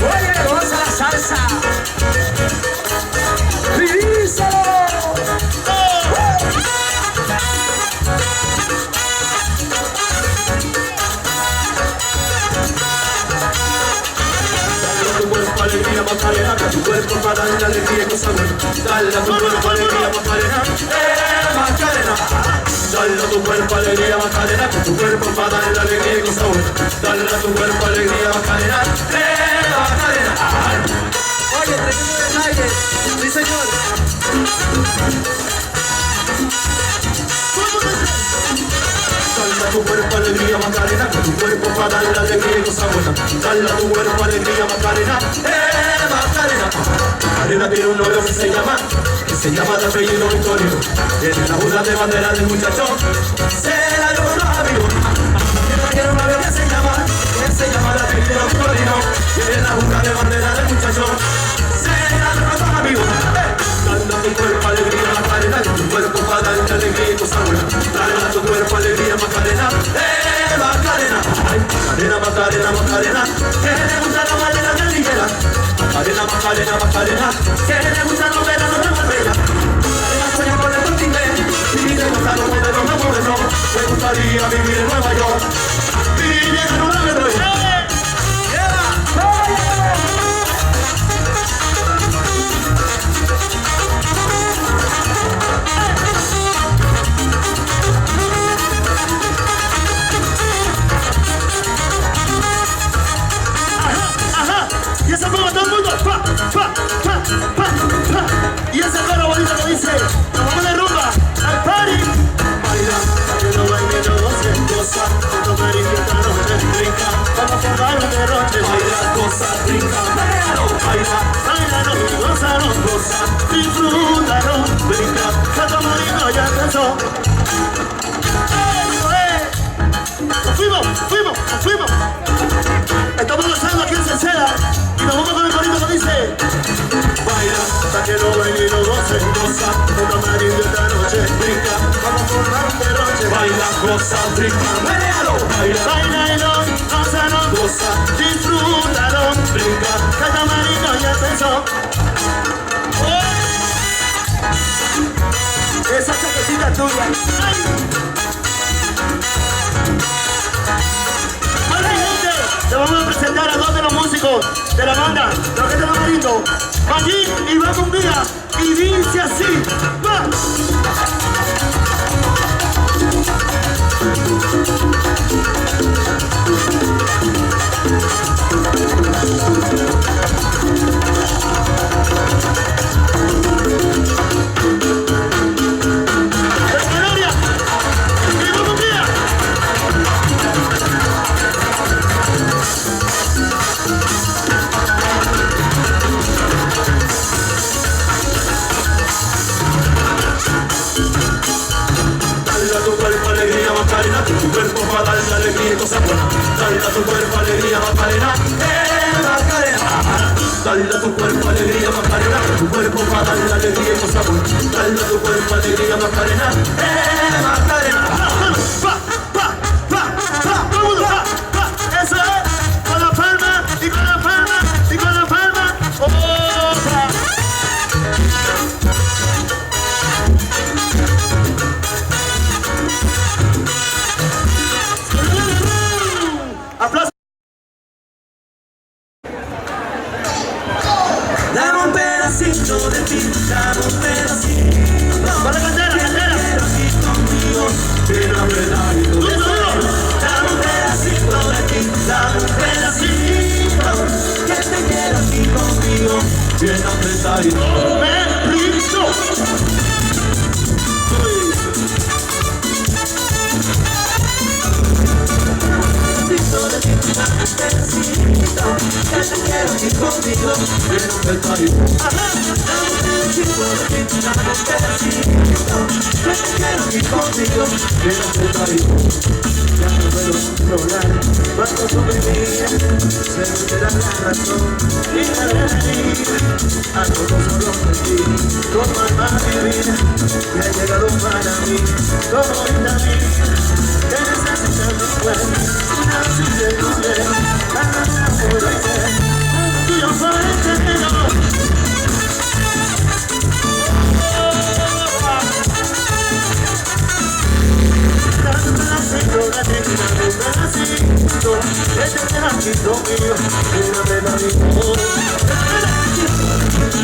Oye, goza la salsa. ¡Díselo! Tu cuerpo alegría Macarena, que tu cuerpo para darle alegría y cosa buena. Dale a tu cuerpo alegría Macarena, Macarena. Dale a tu cuerpo alegría Macarena, que tu cuerpo para darle alegría y cosa buena. Dale a tu cuerpo alegría Macarena, Macarena. Oye, tremendo detalle. Sí, señor. Dale a tu cuerpo alegría Macarena, que tu cuerpo para darle alegría y cosa buena. Dale a tu cuerpo alegría Macarena, Macarena. Macarena tiene un novio que se llama de apellido Victorino. Tiene la burla de bandera del muchacho, se la dio con los amigos. Macarena tiene un novio que se llama de apellido Victorino. Tiene la burla de bandera del muchacho, se la dio con los amigos. Dale a tu cuerpo alegría Macarena, que tu cuerpo para darle alegría y cosa buena. Dale a tu cuerpo alegría Macarena, Macarena. Ay, Macarena, Macarena, Macarena, que le gusta la madera de Liguera. Macarena, Macarena, Macarena, que le gusta la novela de Marbella. Macarena sueña con el Corte Inglés y le gusta los modelos más modernos. Le gustaría vivir en Nueva York, vivir en una Nueva y esa como todo el mundo, pa, pa, pa, pa, pa. Y esa cara bonita que dice, nos vamos de rumba, al party. Baila, que no baile, no goce, goza, no tomar y esta noche, brinca, vamos a formar un derroche. Baila, goza, brinca, baila, baila, goza, no goza, disfrútalo, brinca, a tomar y no ya empezó. goza, brinca, menéalo, baila, bailalo, gózalo, goza, disfrútalo, brinca, catamarito ya empezó. Esa chaquetita tuya. ¡Ay! Bueno, gente, te vamos a presentar a dos de los músicos de la banda Roquete Tamarindo, Magín y Bacumbía, y dice así, ¡va! tu cuerpo para darle alegría y cosas buenas. Dale a tu cuerpo alegría, Macarena, Macarena. Dale a tu cuerpo alegría, Macarena, tu cuerpo para darle alegría y cosas buenas. Dale a tu cuerpo alegría, Macarena, Macarena. Eso es, con la palma y con la palma y con la palma. ¡Aplausos! Dame un pedacito de ti, dame un pedacito. ¡Para la cantera, cantera! Quiero aquí conmigo, ven a pedacito. Dame un pedacito de ti, dame un pedacito. Que te quiero aquí conmigo, bien apretadito. ¡Permiso! De ti, dame un pedacito. Que te quiero aquí conmigo, bien apretadito. Dame un pedacito de ti, dame un pedacito. Que te quiero aquí conmigo, bien apretadito. Ya no puedo controlar cuánto suprimir, se me queda la razón y la adrenalina. Algo no solo de ti, como alma divina, que ha llegado para mí, como vitamina, que necesita mi cuerpo, una dosis de mujer, para poder ser tuyo por entero. Dame un pedacito de ti, dame un pedacito, que te queda aquí conmigo, una pedacito.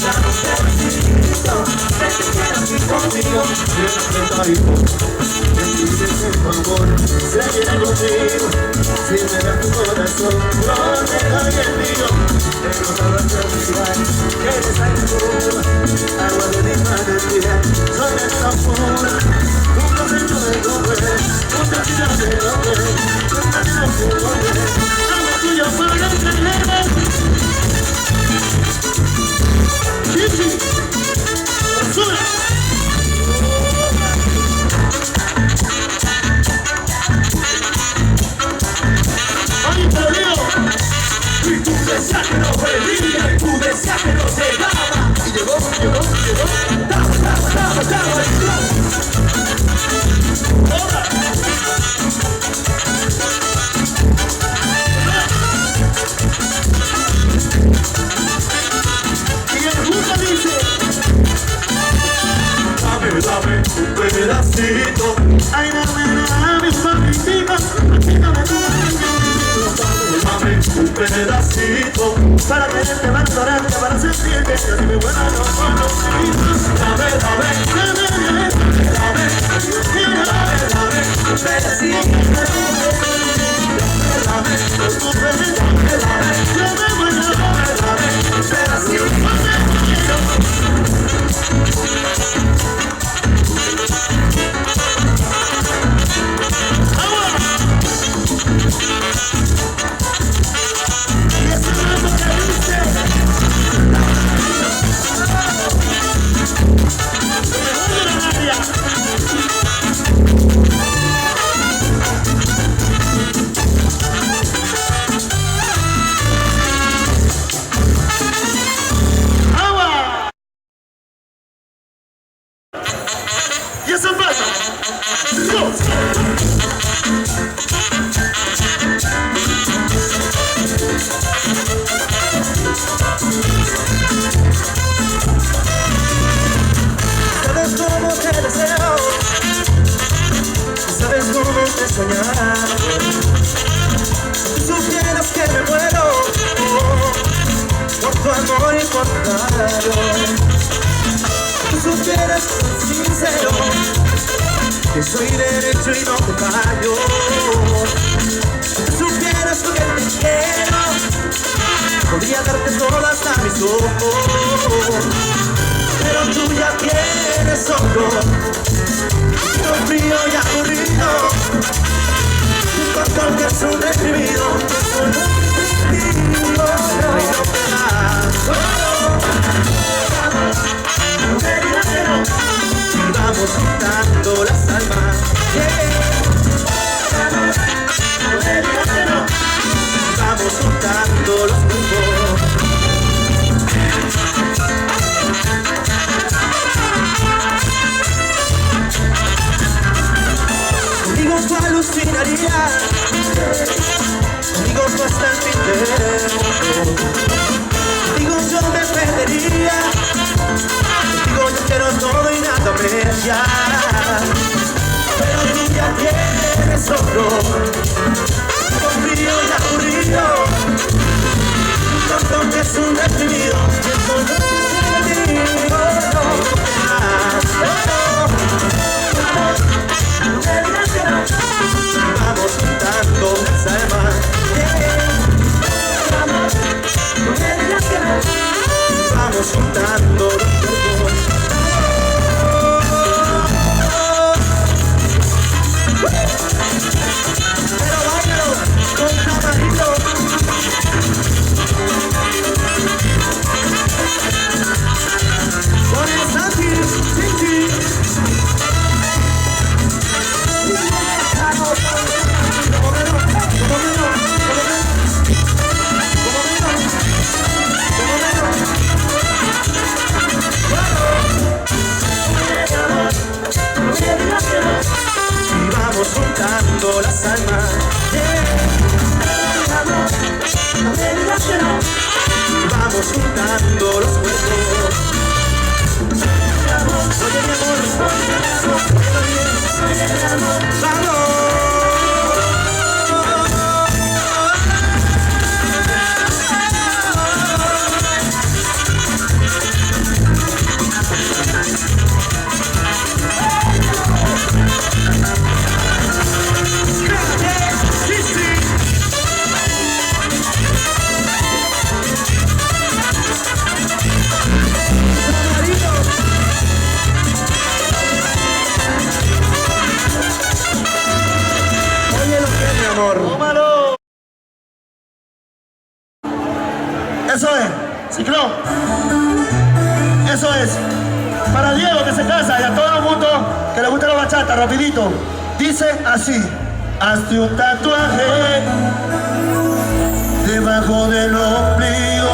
Dame un pedacito, que te quiero aquí conmigo, bien apretadito. Por favor, se viene conmigo, si me das tu corazón, no te doy el mío. Tengo todo el felicidad, que eres aire puro, agua de mi manantial, soy de la pura, un concepto de comer, un trocito de comer, un trocito de comer, algo tuyo para entregar. Chichi, basura. Y tú decías que no venía, y tú decías que no llegaba. Y llegó, estaba, Y el justo dice: dame un pedacito. ay, dame un poquitito, aquí dame tu Dame un pedacito. para quererte, para adorarte, para sentirte, que así me vuelva loco, Dame un pedacito. soñar. Si supieras que me muero por tu amor y por tu calor. Si supieras que soy sincero, que soy derecho y no te fallo. Si supieras lo que te quiero, podría darte todo hasta mis ojos. Pero tú ya tienes otro, un frío y aburrido, un corazón que es un reprimido, y no te das. No me digas que no, y vamos juntando las almas. No me digas que no, y vamos juntando los cuerpos. Conmigo tú alucinarías, conmigo tú hasta el fin del mundo. Contigo yo me perdería, contigo yo quiero todo y nada apreciar. Pero tú ya tienes otro, un frío y aburrido, un corazón que es un deprimido. Vamos juntando las almas. Vamos juntando los cuerpos. Pero báilalo con camarito. Con el Santi, Chichi. Y vamos juntando las almas. Vamos juntando los cuerpos. Oye mi amor, vamos. Tómalo. Eso es, Ciclón. Eso es. Para Diego que se casa y a todo el mundo que le gusta la bachata, rapidito. Dice así: hazte un tatuaje debajo del ombligo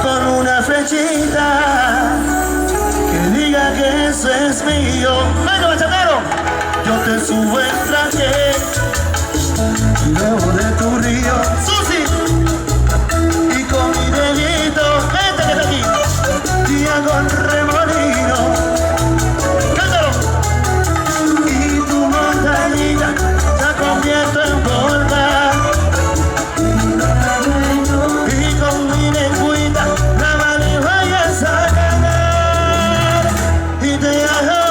con una flechita que diga que eso es mío. ¡Venga, bachatero! Yo te subo el traje y luego de tu río, Susi, y con mi dedito, vente que está aquí, y hago el remolino, cántalo, y tu montañita la convierto en volcán, y con mi lengüita la manejo y a sacar, y te hago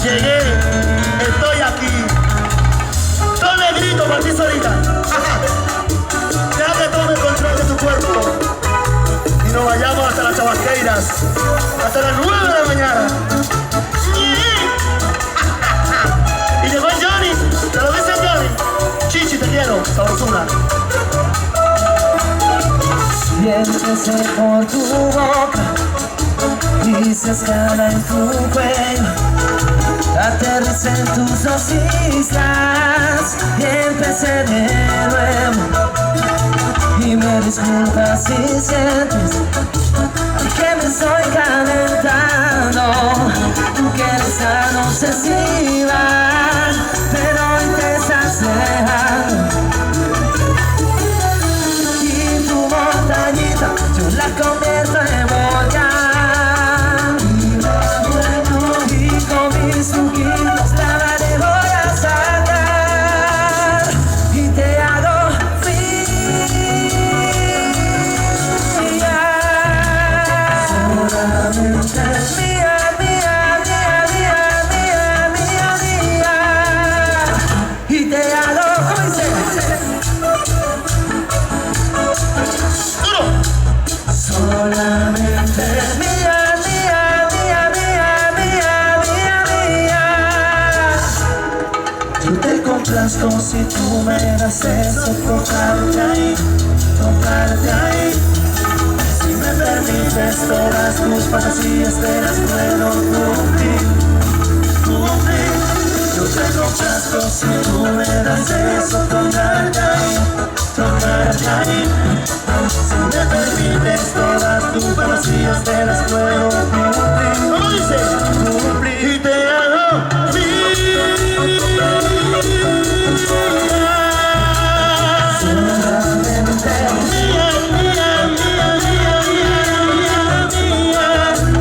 llegué, estoy aquí. Todo negrito para ti solita. Deja que tome el control de tu cuerpo y nos vayamos hasta las Chabasqueiras, hasta las 9 de la mañana. Y llegó Johnny, te lo dice Johnny. Chichi, te quiero, sabrosura. Siéntese por tu boca y se escala en tu cuello. Aterricé en tus dos islas y empecé de nuevo. Y me disculpas si sientes que me estoy calentando, que eres tan obsesiva, pero hoy te estás dejando. Y tu montañita yo la convierto en volcán, y con mis truquitos la voy a sacar y te hago fría. Solamente mía, mía, mía, mía, mía, mía, mía, y te hago, ¿cómo dice? Solamente mía, mía, mía, mía, mía, mía, mía. Yo te complazco si tú me das eso, tocarte ahí, tocarte ahí. Si me permites todas tus fantasías te las puedo cumplir, cumplir. Yo te complazco si tú me das eso, tocarte ahí, tocarte ahí. Si me permites todas tus fantasías te las puedo cumplir. ¿Cómo dice? Cumplir y te hago solamente mía, mía, mía, mía, mía, mía, mía,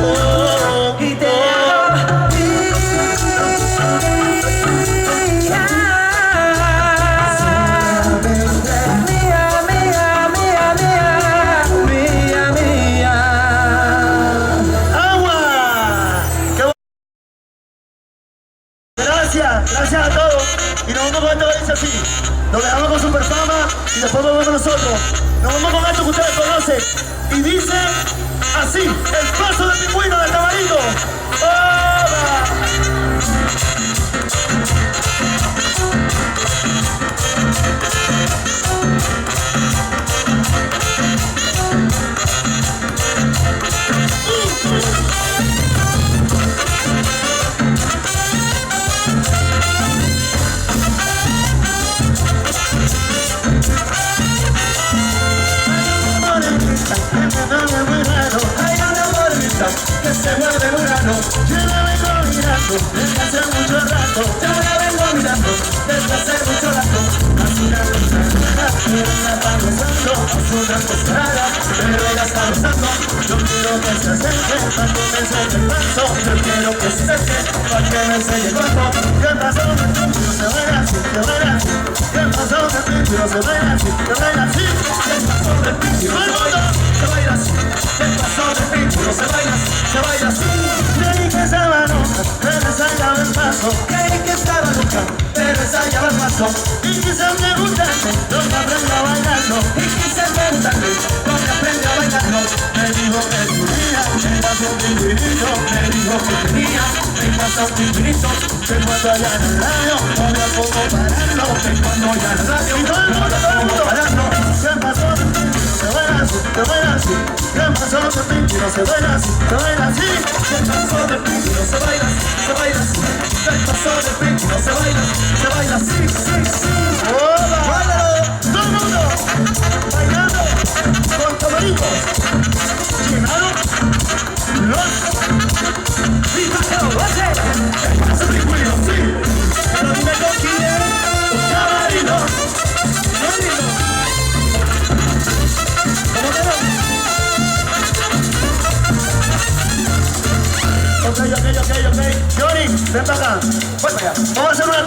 oh, y te hago gracias a todos. Y nos vamos con esto que dice así. Nos dejamos con Superfama y después volvemos nosotros. Nos vamos con esto que ustedes conocen. Y dice así: el paso del pingüino del Tamarito. ¡Hola! Hay una morenita que se mueve muy raro. Yo la vengo mirando desde hace mucho rato. Yo la vengo mirando desde hace mucho rato. Hace una cosa pero ella está gozando. Hace una cosa pero ella está gozando. Yo quiero que se acerque para que me enseñe el paso. Yo quiero que se acerque para que me enseñe el cuerpo. ¿Qué pasó? Pero se baila así, se baila así. ¿Qué pasó? Pero se baila así, se baila así. ¿Qué pasó? Pero el mundo se baila así. ¿Qué pasó? Pero se baila así, se baila así. Creí que estaba loca, pero ensayaba el paso. Creí que estaba loca, pero ensayaba el paso. Y quise preguntarme dónde aprendí a bailarlo. Y quise preguntarme dónde aprendí a bailarlo. Me dijo que tenía el paso pingüinito. Me dijo que tenía el paso pingüinito. Que cuando allá en el radio no había cómo pararlo. Que cuando allá en el radio no había cómo pararlo. ¿Qué pasó? Se baila así, se baila así. ¿Qué pasó? No se baila así, se baila así. ¿Qué pasó de pinky? No se baila así, se baila así. ¿Qué pasó de pinky? No se baila así, se baila así, sí, sí. ¡Hola! ¡Báilalo! ¡Todo el mundo! Bailando con Tamaritos. Llenado los... ¡Y bailalo! ¡Oye! ¿Qué pasa, pingüino? Sí. Pero dime con quién. Un Tamarito. ¿Cómo te va? Ok. Johnny, ven para acá. Voy para allá. Vamos a hacer una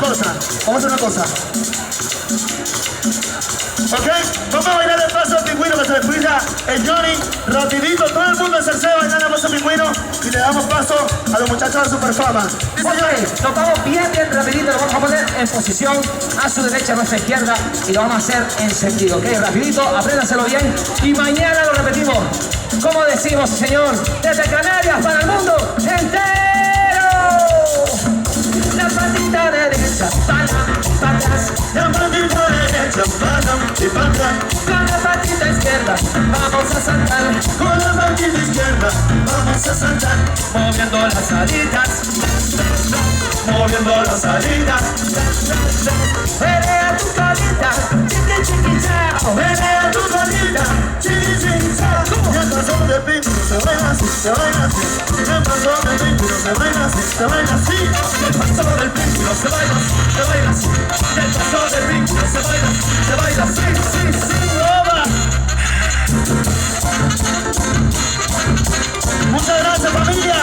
cosa. Ok, vamos a bailar el paso del pingüino que se despida el Johnny. Rapidito, todo el mundo se hace bailar el paso del pingüino. Y le damos paso a los muchachos de Superfama. Dice Johnny, nos vamos bien rapidito. Lo vamos a poner en posición a su derecha, a nuestra izquierda. Y lo vamos a hacer en sentido, ok, rapidito, apréndaselo bien. Y mañana lo repetimos. Como decimos, señor, desde Canarias para el mundo entero. La patita derecha, para atrás. La patita derecha, y para atrás. Con la patita izquierda, vamos a saltar. Con la patita izquierda, vamos vamos a saltar, moviendo las alitas, moviendo las alitas. Menea tu colita, chiqui chiqui chao. Menea tu colita, chiqui chiqui chao. Y el paso de pingo se baila así, se baila así. Y el paso de pingo se baila así, se baila así. El paso del vínculo se baila así, se baila así. El paso del vínculo se baila así, se baila así, sí, sí, roba. Muchas gracias, familia.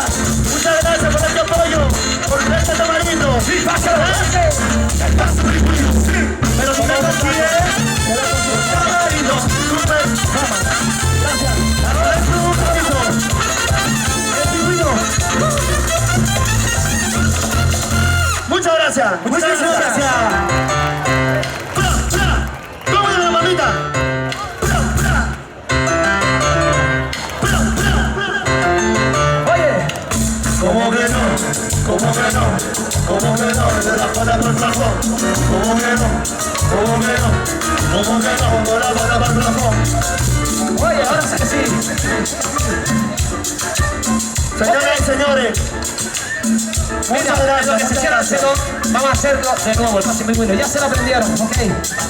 Muchas gracias por este apoyo, por este tamarindo. Sí, pasa adelante. El paso del vínculo, sí. Pero si no aquí Tamarindo, super fama. Gracias. ahora es tu camino. El pingüino. Muchas gracias. Muchísimas gracias. ¡Bra, bra! ¿Cómo es la mamita? ¡Bra, bra! ¡Bra, bra! Oye, ¿Cómo que no? ¿Cómo que no? ¿Cómo que no? De la pata por el plafón. ¿Cómo que no? ¿Cómo que no? ¿Cómo que no? De la pata por el plafón. oye, ahora sí que sí. Señoras y señores, Mira, muchas gracias. lo que se cierra hacerlo, vamos a hacerlo de nuevo, el pase pingüino. Ya se lo aprendieron, ok.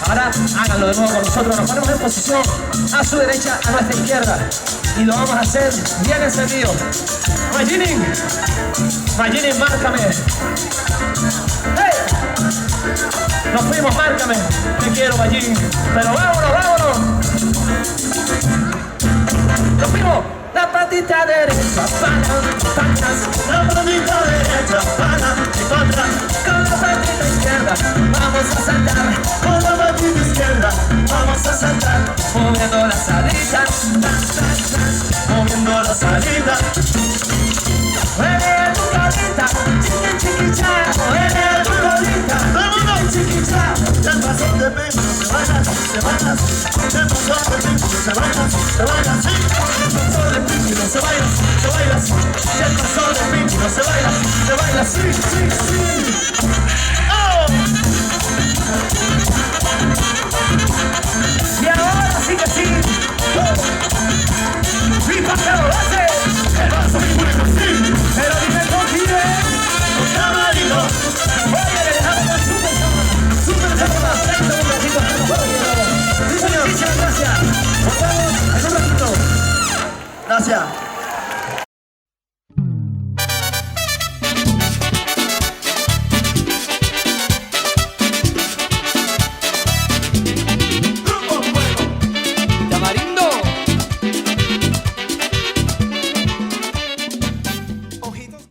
Ahora háganlo de nuevo con nosotros. Nos ponemos en posición a su derecha, a nuestra izquierda. Y lo vamos a hacer bien encendido. Maginin, Maginin, márcame. ¡Hey! Nos fuimos, márcame. Te quiero, Maginin. Pero vámonos, vámonos. Nos fuimos. La patita derecha, panas. La patita derecha, pana, y contra. Con la patita izquierda, vamos a saltar. Con la patita izquierda, vamos a saltar. Moviendo las alitas, Moviendo la salida. menea tu colita, chiqui chiqui chao. Menea tu colita, chiqui chiqui chao. El paso de pingo se baila así, se baila así. El paso de pingo se baila así, se baila así. El paso del vínculo se baila así, se baila así. El paso del vínculo se baila así, se baila así, sí, sí.